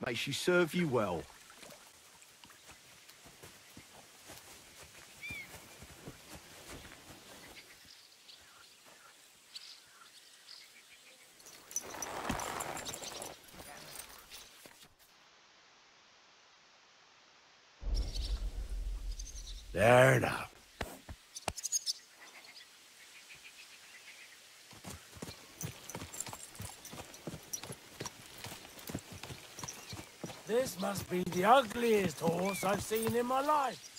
May she serve you well. There now. This must be the ugliest horse I've seen in my life.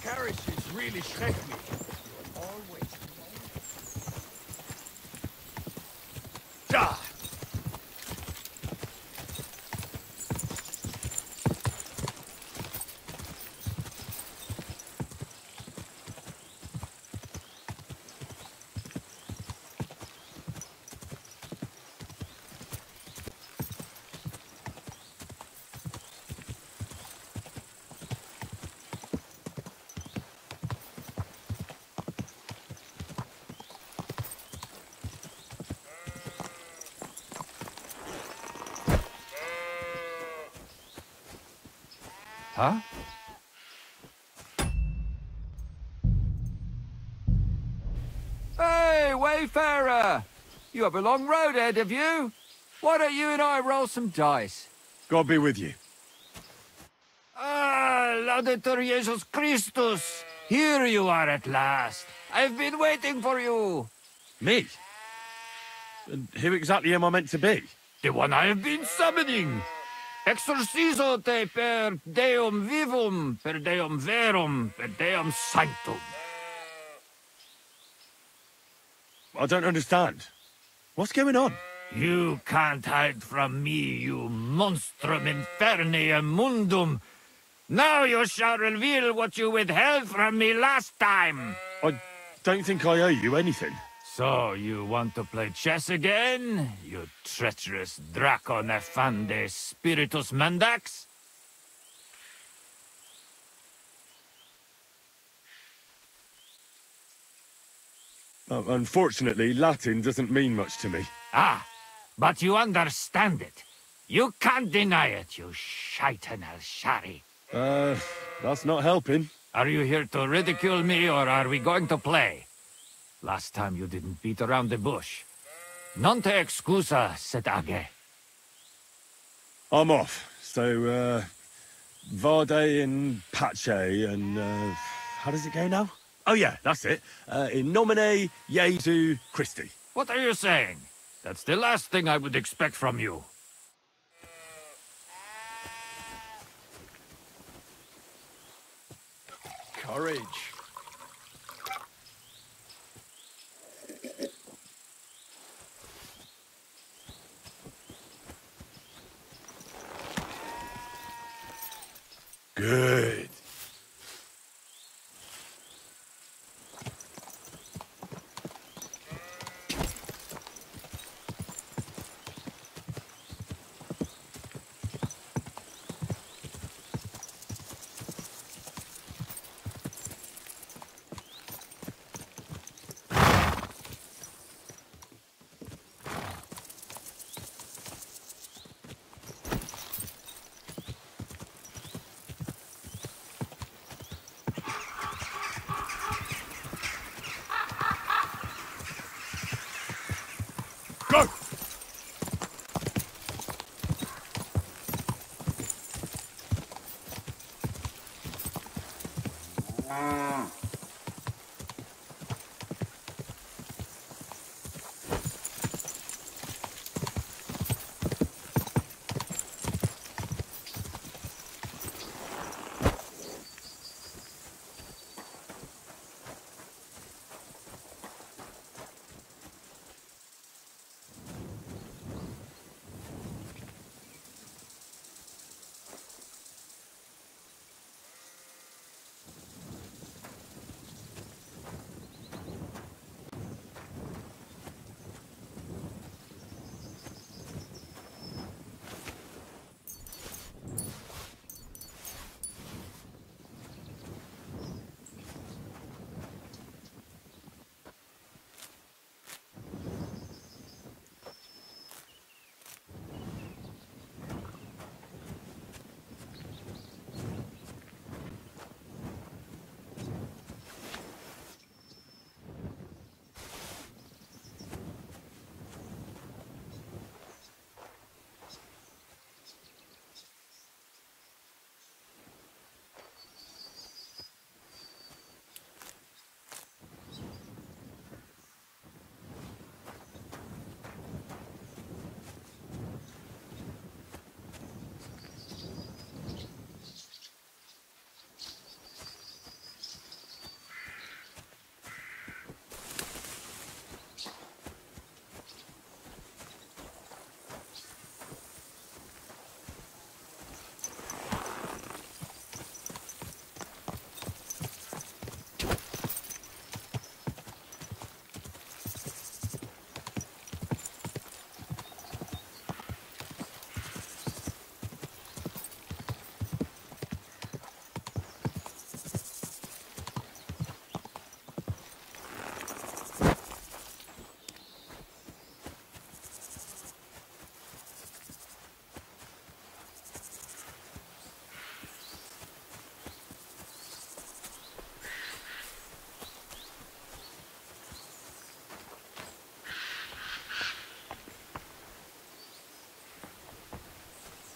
Carriage is really schrecklich. Always. Da! Huh? Hey, wayfarer! You have a long road ahead of you. Why don't you and I roll some dice? God be with you. Ah, Laudetur Jesus Christus! Here you are at last. I've been waiting for you. Me? And who exactly am I meant to be? The one I have been summoning. Exorcizo te per Deum vivum, per Deum verum, per Deum sanctum. I don't understand. What's going on? You can't hide from me, you monstrum infernium mundum. Now you shall reveal what you withheld from me last time. I don't think I owe you anything. So, you want to play chess again, you treacherous Draco Nefande Spiritus Mandax? Unfortunately, Latin doesn't mean much to me. Ah, but you understand it. You can't deny it, you shaitan al-Shari. That's not helping. Are you here to ridicule me, or are we going to play? Last time you didn't beat around the bush. Non te excusa, sed age. I'm off. So, Vade and Pace and, how does it go now? Oh yeah, that's it. In nomine Jesu Christi. What are you saying? That's the last thing I would expect from you. Courage. Good.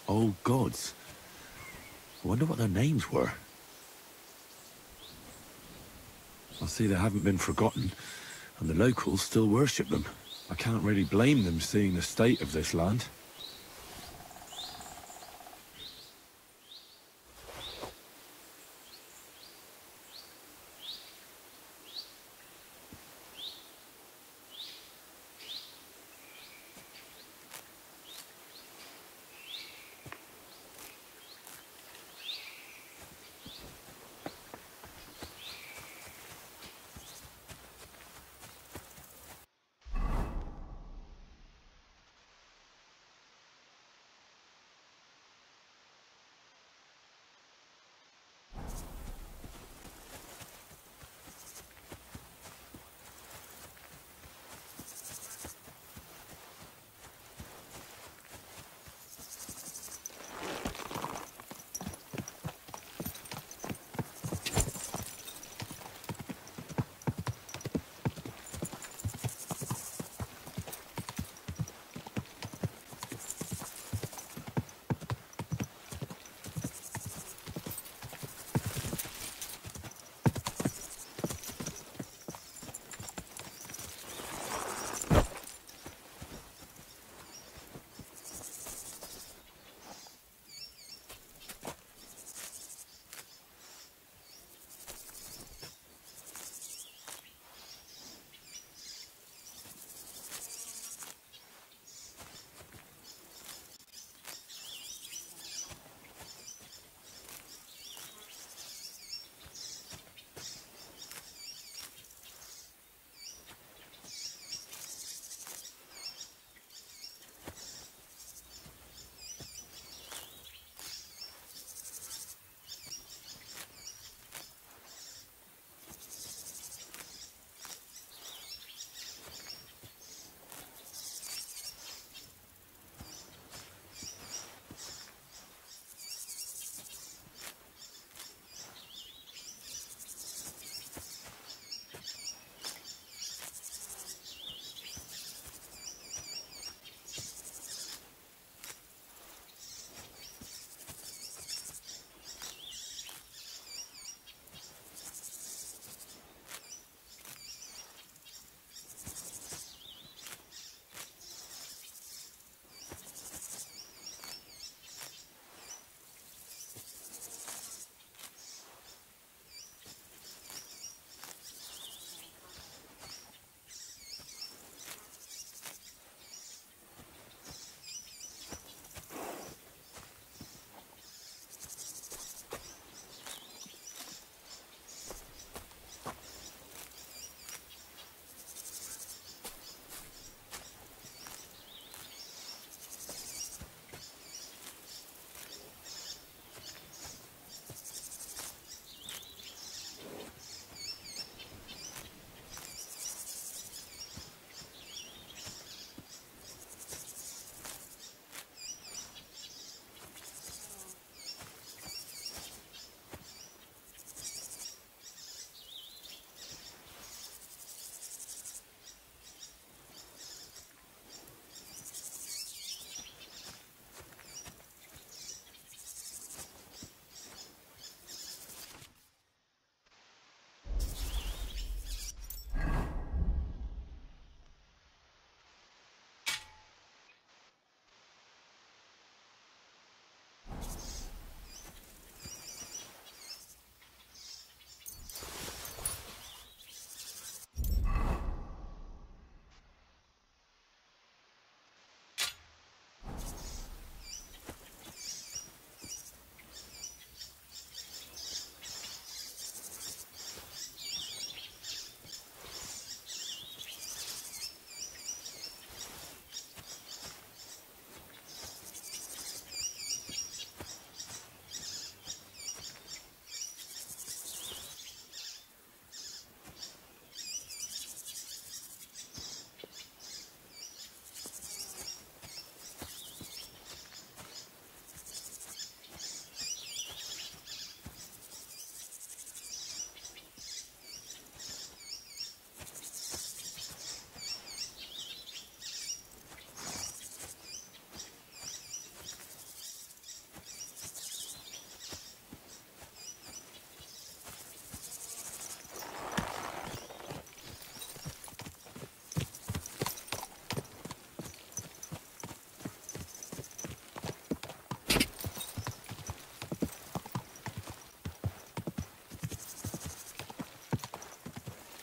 old gods. I wonder what their names were. I see they haven't been forgotten, and the locals still worship them. I can't really blame them seeing the state of this land.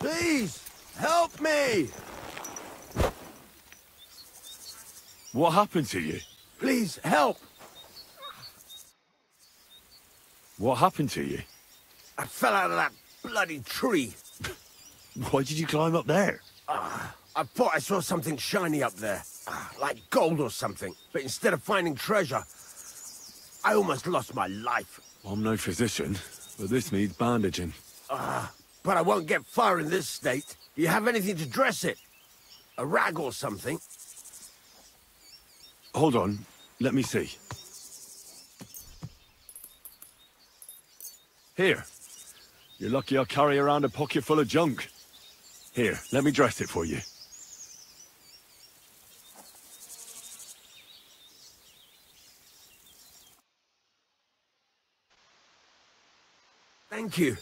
Please, help me! What happened to you? Please, help! What happened to you? I fell out of that bloody tree. Why did you climb up there? I thought I saw something shiny up there. Like gold or something. But instead of finding treasure, I almost lost my life. I'm no physician, but this needs bandaging. But I won't get far in this state. Do you have anything to dress it? A rag or something? Hold on, let me see. Here. You're lucky I carry around a pocket full of junk. Here, let me dress it for you. Thank you.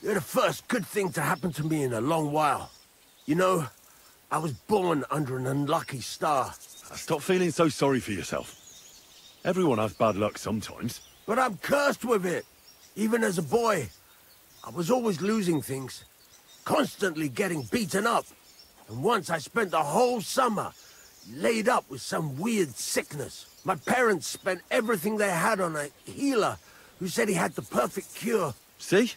You're the first good thing to happen to me in a long while. You know, I was born under an unlucky star. Stop feeling so sorry for yourself. Everyone has bad luck sometimes. But I'm cursed with it. Even as a boy, I was always losing things. Constantly getting beaten up. And once I spent the whole summer laid up with some weird sickness. My parents spent everything they had on a healer who said he had the perfect cure. See?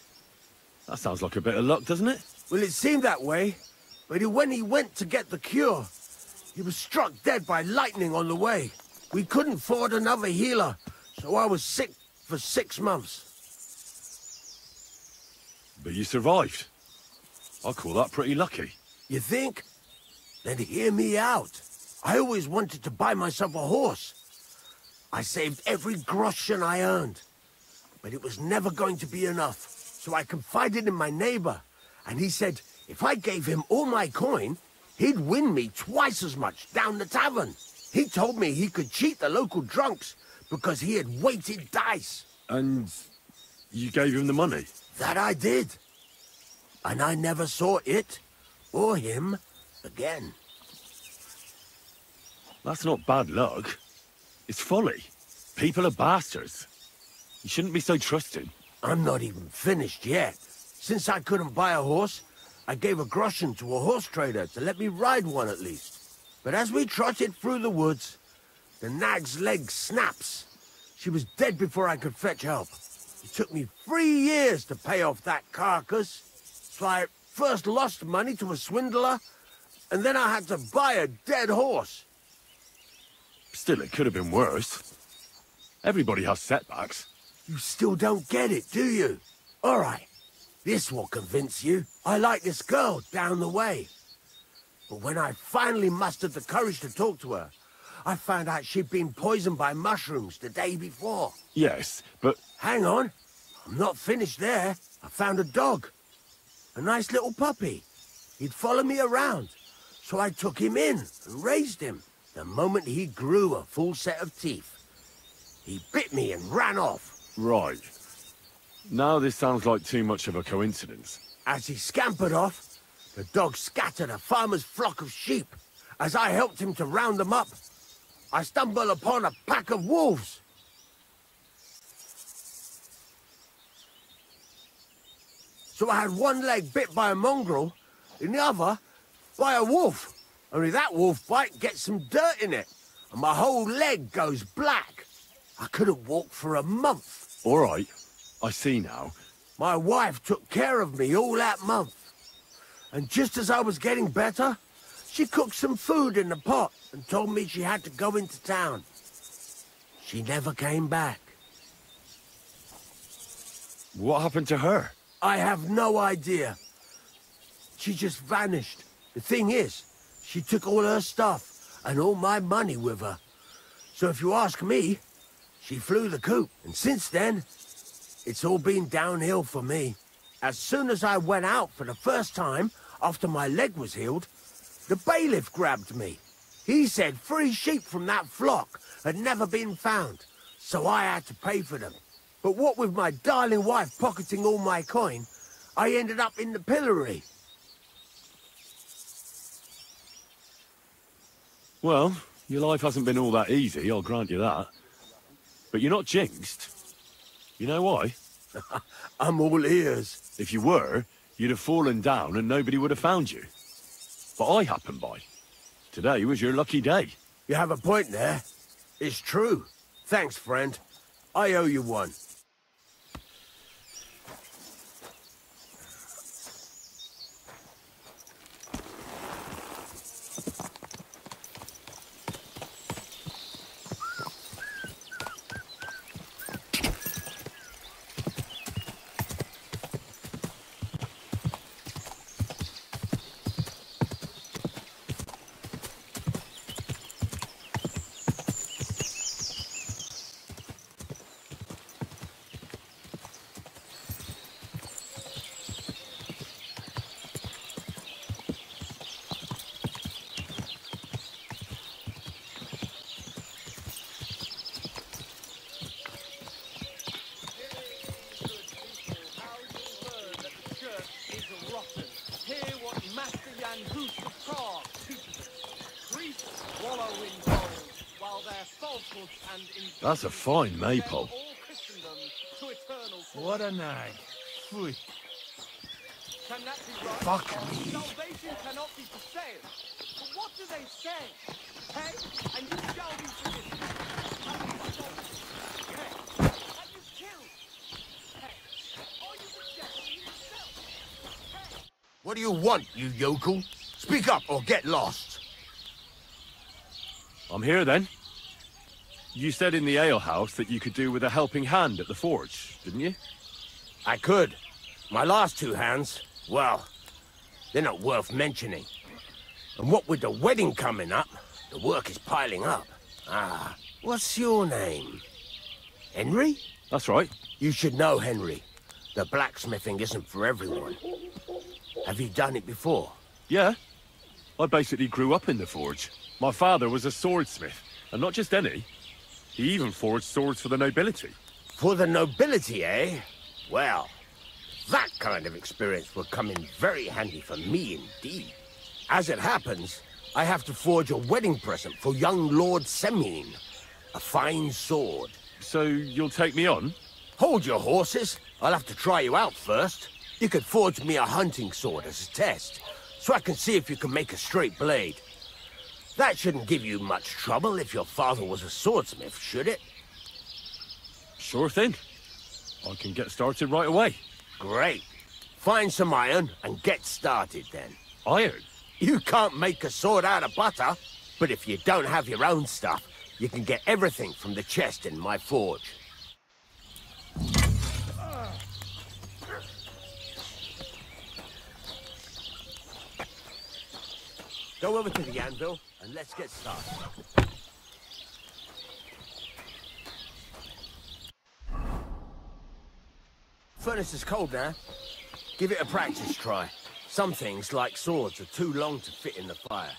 That sounds like a bit of luck, doesn't it? Well, it seemed that way. But when he went to get the cure, he was struck dead by lightning on the way. We couldn't afford another healer, so I was sick for 6 months. But you survived. I call that pretty lucky. You think? Then hear me out. I always wanted to buy myself a horse. I saved every groschen I earned. But it was never going to be enough. So I confided in my neighbor, and he said if I gave him all my coin, he'd win me twice as much down the tavern. He told me he could cheat the local drunks because he had weighted dice. And you gave him the money? That I did. And I never saw it, or him, again. That's not bad luck. It's folly. People are bastards. You shouldn't be so trusting. I'm not even finished yet. Since I couldn't buy a horse, I gave a groschen to a horse trader to let me ride one at least. But as we trotted through the woods, the nag's leg snaps. She was dead before I could fetch help. It took me 3 years to pay off that carcass. So I first lost money to a swindler, and then I had to buy a dead horse. Still, it could have been worse. Everybody has setbacks. You still don't get it, do you? All right, this will convince you. I like this girl down the way. But when I finally mustered the courage to talk to her, I found out she'd been poisoned by mushrooms the day before. Yes, but... Hang on. I'm not finished there. I found a dog. A nice little puppy. He'd follow me around. So I took him in and raised him. The moment he grew a full set of teeth, he bit me and ran off. Right. Now this sounds like too much of a coincidence. As he scampered off, the dog scattered a farmer's flock of sheep. As I helped him to round them up, I stumbled upon a pack of wolves. So I had one leg bit by a mongrel, and the other by a wolf. Only that wolf bite gets some dirt in it, and my whole leg goes black. I couldn't walk for a month. All right, I see now. My wife took care of me all that month. And just as I was getting better, she cooked some food in the pot and told me she had to go into town. She never came back. What happened to her? I have no idea. She just vanished. The thing is, she took all her stuff and all my money with her. So if you ask me, she flew the coop. And since then, it's all been downhill for me. As soon as I went out for the first time, after my leg was healed, the bailiff grabbed me. He said 3 sheep from that flock had never been found, so I had to pay for them. But what with my darling wife pocketing all my coin, I ended up in the pillory. Well, your life hasn't been all that easy, I'll grant you that. But you're not jinxed. You know why? I'm all ears. If you were, you'd have fallen down and nobody would have found you. But I happened by. Today was your lucky day. You have a point there. It's true. Thanks, friend. I owe you one. That's a fine maypole. What a nag. Phew. Fuck me. Salvation cannot be for sale. But what do they say? Pay, and you shall be forgiven. Pay, and you kill. Pay, or you reject yourself. Pay. What do you want, you yokel? Speak up or get lost. I'm here then. You said in the alehouse that you could do with a helping hand at the forge, didn't you? I could. My last two hands, well, they're not worth mentioning. And what with the wedding coming up, the work is piling up. Ah, what's your name? Henry? That's right. You should know, Henry. The blacksmithing isn't for everyone. Have you done it before? Yeah. I basically grew up in the forge. My father was a swordsmith, and not just any. He even forged swords for the nobility. For the nobility, eh? Well, that kind of experience will come in very handy for me indeed. As it happens, I have to forge a wedding present for young Lord Semine. A fine sword. So you'll take me on? Hold your horses. I'll have to try you out first. You could forge me a hunting sword as a test, so I can see if you can make a straight blade. That shouldn't give you much trouble if your father was a swordsmith, should it? Sure thing. I can get started right away. Great. Find some iron and get started then. Iron? You can't make a sword out of butter, but if you don't have your own stuff, you can get everything from the chest in my forge. Go over to the anvil and let's get started. Furnace is cold now. Give it a practice try. Some things, like swords, are too long to fit in the fire.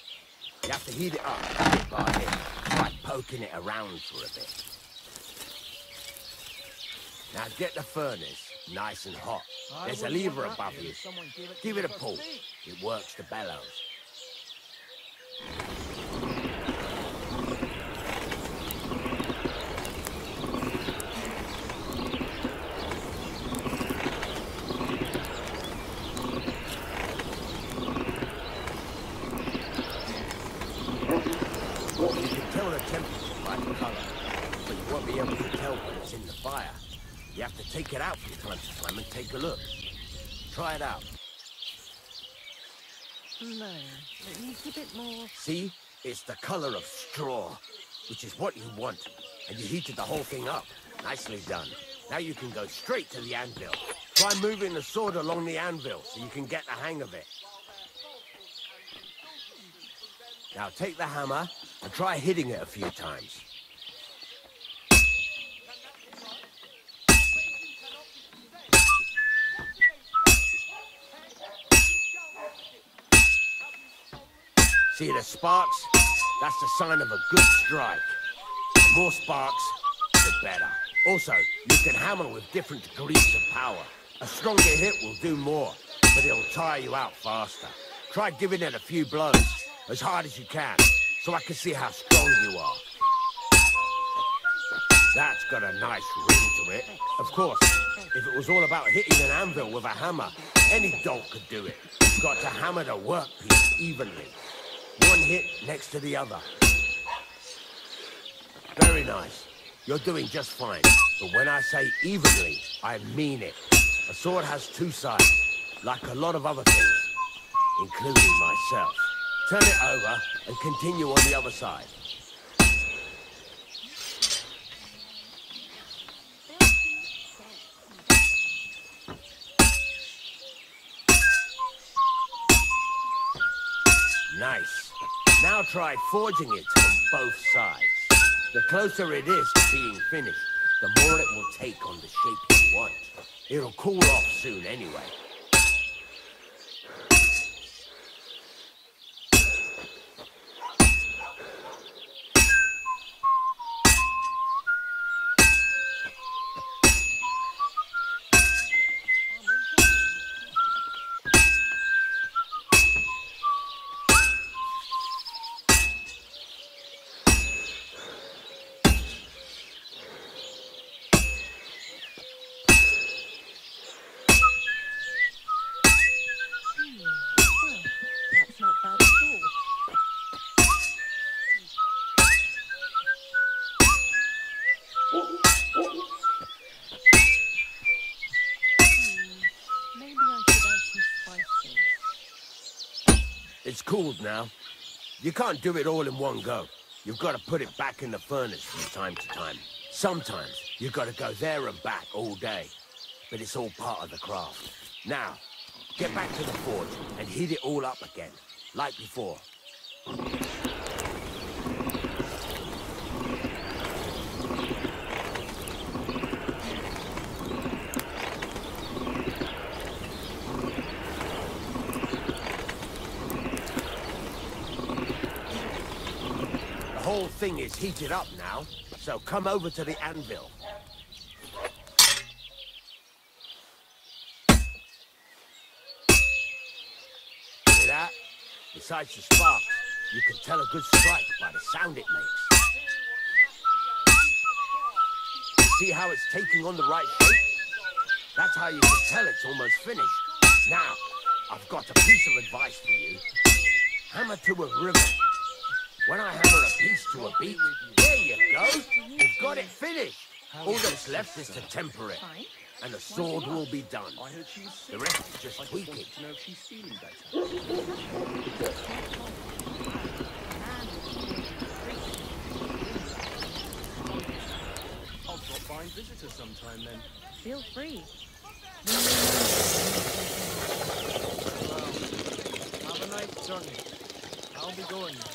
You have to heat it up bit by bit, by poking it around for a bit. Now get the furnace nice and hot. There's a lever above you. Give it a pull. It works the bellows. You have to take it out from time to time and take a look. Try it out. No, it needs a bit more. See? It's the color of straw, which is what you want. And you heated the whole thing up. Nicely done. Now you can go straight to the anvil. Try moving the sword along the anvil so you can get the hang of it. Now take the hammer and try hitting it a few times. See the sparks? That's the sign of a good strike. The more sparks, the better. Also, you can hammer with different degrees of power. A stronger hit will do more, but it'll tire you out faster. Try giving it a few blows, as hard as you can, so I can see how strong you are. That's got a nice ring to it. Of course, if it was all about hitting an anvil with a hammer, Any dolt could do it. You've got to hammer the workpiece evenly. One hit next to the other. Very nice. You're doing just fine. But when I say evenly, I mean it. A sword has two sides, like a lot of other things, including myself. Turn it over and continue on the other side. Nice. Now try forging it on both sides. The closer it is to being finished, the more it will take on the shape you want. It'll cool off soon anyway. That's not bad at all. Maybe I should add some spices. It's cooled now. You can't do it all in one go. You've got to put it back in the furnace from time to time. Sometimes you've got to go there and back all day. But it's all part of the craft. Now, get back to the forge and heat it all up again, like before. The whole thing is heated up now, so come over to the anvil. Hear that? Besides the sparks, you can tell a good strike by the sound it makes. See how it's taking on the right shape? That's how you can tell it's almost finished. Now, I've got a piece of advice for you. Hammer to a rhythm. When I hammer a piece to a beat, there you go. You've got it finished. All that's left is to temper it, and the sword will be done. The rest is just tweaking. I'll drop by and visit her sometime then. Feel free. Well, have a nice journey. I'll be going now.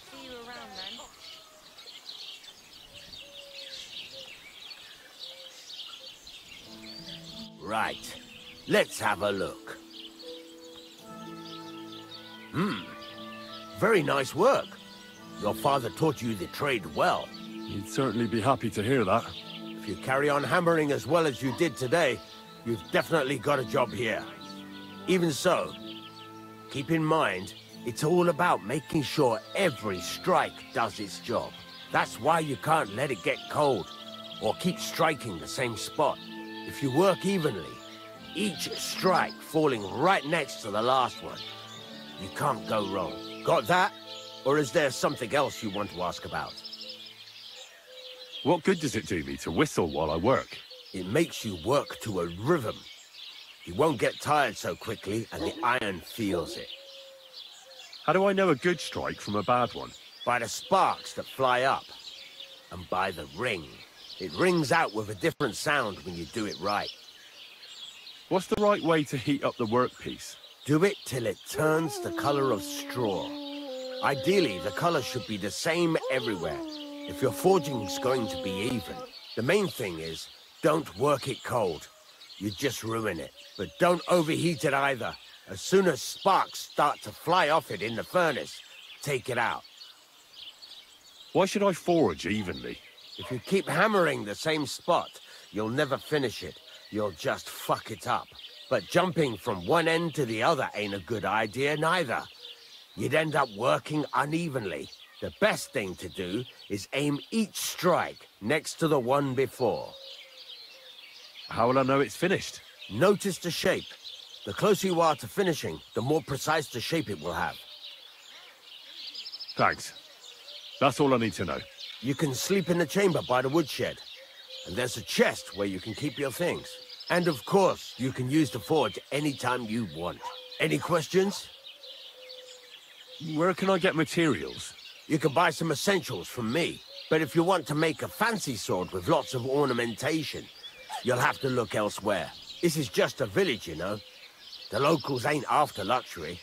See you around then. Right. Let's have a look. Very nice work. Your father taught you the trade well. He'd certainly be happy to hear that. If you carry on hammering as well as you did today, you've definitely got a job here. Even so, keep in mind, it's all about making sure every strike does its job. That's why you can't let it get cold, or keep striking the same spot. If you work evenly, each strike falling right next to the last one, you can't go wrong. Got that? Or is there something else you want to ask about? What good does it do me to whistle while I work? It makes you work to a rhythm. You won't get tired so quickly, and the iron feels it. How do I know a good strike from a bad one? By the sparks that fly up, and by the ring. It rings out with a different sound when you do it right. What's the right way to heat up the workpiece? Do it till it turns the color of straw. Ideally, the color should be the same everywhere. If your forging's going to be even, the main thing is, don't work it cold. You just ruin it. But don't overheat it either. As soon as sparks start to fly off it in the furnace, take it out. Why should I forge evenly? If you keep hammering the same spot, you'll never finish it. You'll just fuck it up. But jumping from one end to the other ain't a good idea neither. You'd end up working unevenly. The best thing to do is aim each strike next to the one before. How will I know it's finished? Notice the shape. The closer you are to finishing, the more precise the shape it will have. Thanks. That's all I need to know. You can sleep in the chamber by the woodshed. And there's a chest where you can keep your things. And of course, you can use the forge anytime you want. Any questions? Where can I get materials? You can buy some essentials from me. But if you want to make a fancy sword with lots of ornamentation, you'll have to look elsewhere. This is just a village, you know. The locals ain't after luxury.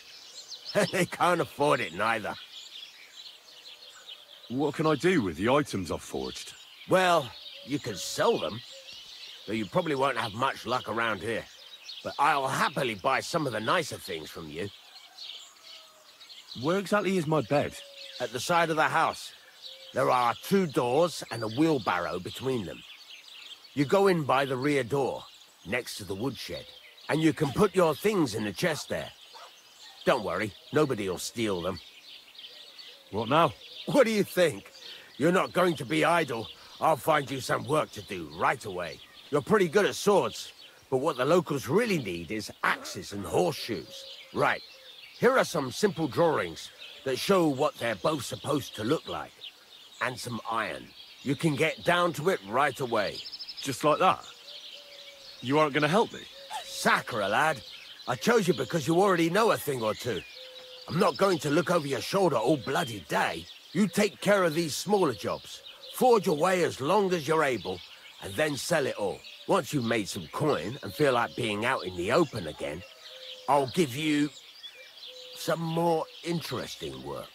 They can't afford it neither. What can I do with the items I've forged? Well, you can sell them, though you probably won't have much luck around here. But I'll happily buy some of the nicer things from you. Where exactly is my bed? At the side of the house. There are 2 doors and a wheelbarrow between them. You go in by the rear door, next to the woodshed, and you can put your things in the chest there. Don't worry, nobody'll steal them. What now? What do you think? You're not going to be idle. I'll find you some work to do right away. You're pretty good at swords, but what the locals really need is axes and horseshoes. Right, here are some simple drawings that show what they're both supposed to look like. And some iron. You can get down to it right away. Just like that? You aren't going to help me? Sacre, lad. I chose you because you already know a thing or two. I'm not going to look over your shoulder all bloody day. You take care of these smaller jobs. Forge away as long as you're able, and then sell it all. Once you've made some coin and feel like being out in the open again, I'll give you some more interesting work.